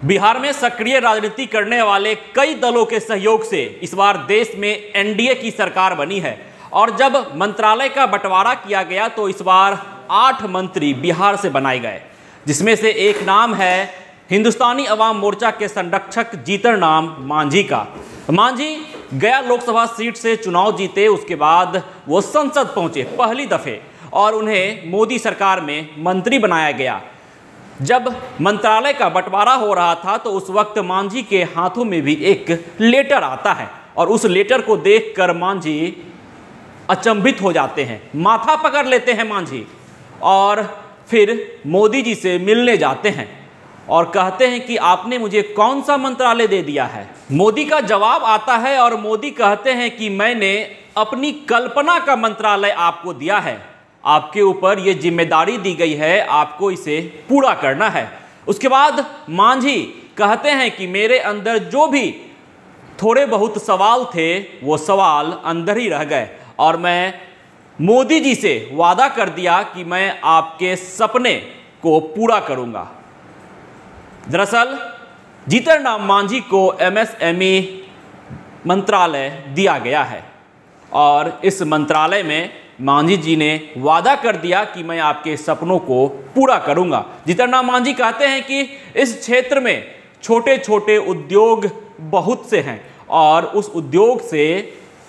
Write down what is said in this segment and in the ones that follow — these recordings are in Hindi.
बिहार में सक्रिय राजनीति करने वाले कई दलों के सहयोग से इस बार देश में एनडीए की सरकार बनी है और जब मंत्रालय का बंटवारा किया गया तो इस बार 8 मंत्री बिहार से बनाए गए, जिसमें से एक नाम है हिंदुस्तानी अवाम मोर्चा के संरक्षक जीतनराम मांझी का। मांझी गया लोकसभा सीट से चुनाव जीते, उसके बाद वो संसद पहुंचे पहली दफे और उन्हें मोदी सरकार में मंत्री बनाया गया। जब मंत्रालय का बंटवारा हो रहा था तो उस वक्त मांझी के हाथों में भी एक लेटर आता है और उस लेटर को देखकर मांझी अचंभित हो जाते हैं, माथा पकड़ लेते हैं मांझी और फिर मोदी जी से मिलने जाते हैं और कहते हैं कि आपने मुझे कौन सा मंत्रालय दे दिया है। मोदी का जवाब आता है और मोदी कहते हैं कि मैंने अपनी कल्पना का मंत्रालय आपको दिया है, आपके ऊपर ये जिम्मेदारी दी गई है, आपको इसे पूरा करना है। उसके बाद मांझी कहते हैं कि मेरे अंदर जो भी थोड़े बहुत सवाल थे वो सवाल अंदर ही रह गए और मैं मोदी जी से वादा कर दिया कि मैं आपके सपने को पूरा करूंगा। दरअसल जीतनराम मांझी को एमएसएमई मंत्रालय दिया गया है और इस मंत्रालय में मांझी जी ने वादा कर दिया कि मैं आपके सपनों को पूरा करूंगा। जीतनराम मांझी कहते हैं कि इस क्षेत्र में छोटे छोटे उद्योग बहुत से हैं और उस उद्योग से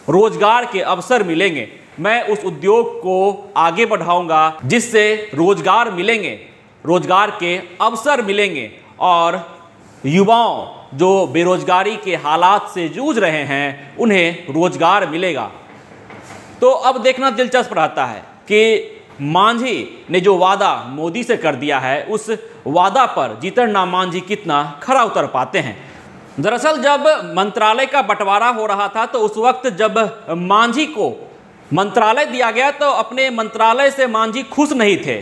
रोजगार के अवसर मिलेंगे। मैं उस उद्योग को आगे बढ़ाऊंगा जिससे रोजगार मिलेंगे, रोजगार के अवसर मिलेंगे और युवाओं जो बेरोजगारी के हालात से जूझ रहे हैं उन्हें रोजगार मिलेगा। तो अब देखना दिलचस्प रहता है कि मांझी ने जो वादा मोदी से कर दिया है उस वादा पर जीतनराम मांझी कितना खरा उतर पाते हैं। दरअसल जब मंत्रालय का बंटवारा हो रहा था तो उस वक्त जब मांझी को मंत्रालय दिया गया तो अपने मंत्रालय से मांझी खुश नहीं थे,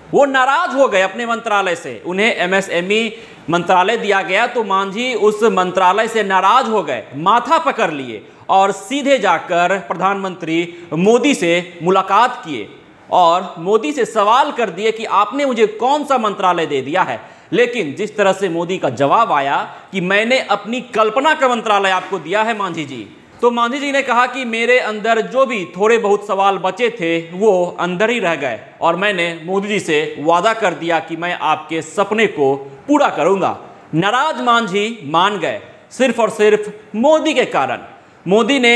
वो नाराज हो गए अपने मंत्रालय से। उन्हें एमएसएमई मंत्रालय दिया गया तो मांझी उस मंत्रालय से नाराज हो गए, माथा पकड़ लिए और सीधे जाकर प्रधानमंत्री मोदी से मुलाकात किए और मोदी से सवाल कर दिए कि आपने मुझे कौन सा मंत्रालय दे दिया है। लेकिन जिस तरह से मोदी का जवाब आया कि मैंने अपनी कल्पना का मंत्रालय आपको दिया है मांझी जी, तो मांझी जी ने कहा कि मेरे अंदर जो भी थोड़े बहुत सवाल बचे थे वो अंदर ही रह गए और मैंने मोदी जी से वादा कर दिया कि मैं आपके सपने को पूरा करूंगा। नाराज मांझी मान गए सिर्फ और सिर्फ मोदी के कारण। मोदी ने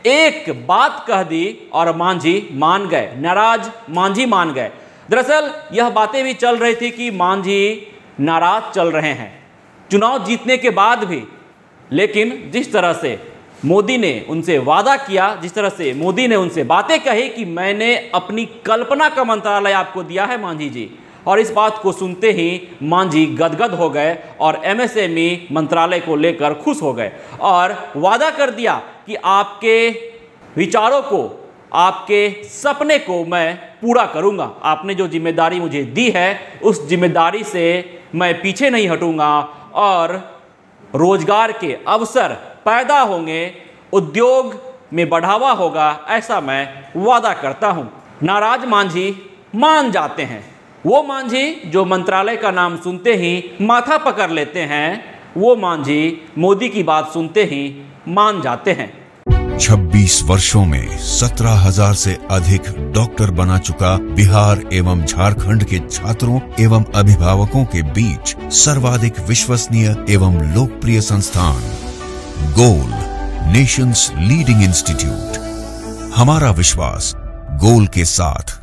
एक बात कह दी और मांझी मान गए, नाराज मांझी मान गए। दरअसल यह बातें भी चल रही थी कि मांझी नाराज चल रहे हैं चुनाव जीतने के बाद भी, लेकिन जिस तरह से मोदी ने उनसे वादा किया, जिस तरह से मोदी ने उनसे बातें कही कि मैंने अपनी कल्पना का मंत्रालय आपको दिया है मांझी जी, और इस बात को सुनते ही मांझी गदगद हो गए और एमएसएमई मंत्रालय को लेकर खुश हो गए और वादा कर दिया कि आपके विचारों को, आपके सपने को मैं पूरा करूंगा। आपने जो जिम्मेदारी मुझे दी है उस जिम्मेदारी से मैं पीछे नहीं हटूंगा और रोजगार के अवसर पैदा होंगे, उद्योग में बढ़ावा होगा, ऐसा मैं वादा करता हूं। नाराज मांझी मान जाते हैं। वो मांझी जो मंत्रालय का नाम सुनते ही माथा पकड़ लेते हैं, वो मांझी मोदी की बात सुनते ही मान जाते हैं। 26 वर्षों में 17,000 से अधिक डॉक्टर बना चुका बिहार एवं झारखंड के छात्रों एवं अभिभावकों के बीच सर्वाधिक विश्वसनीय एवं लोकप्रिय संस्थान गोल, नेशंस लीडिंग इंस्टीट्यूट। हमारा विश्वास गोल के साथ।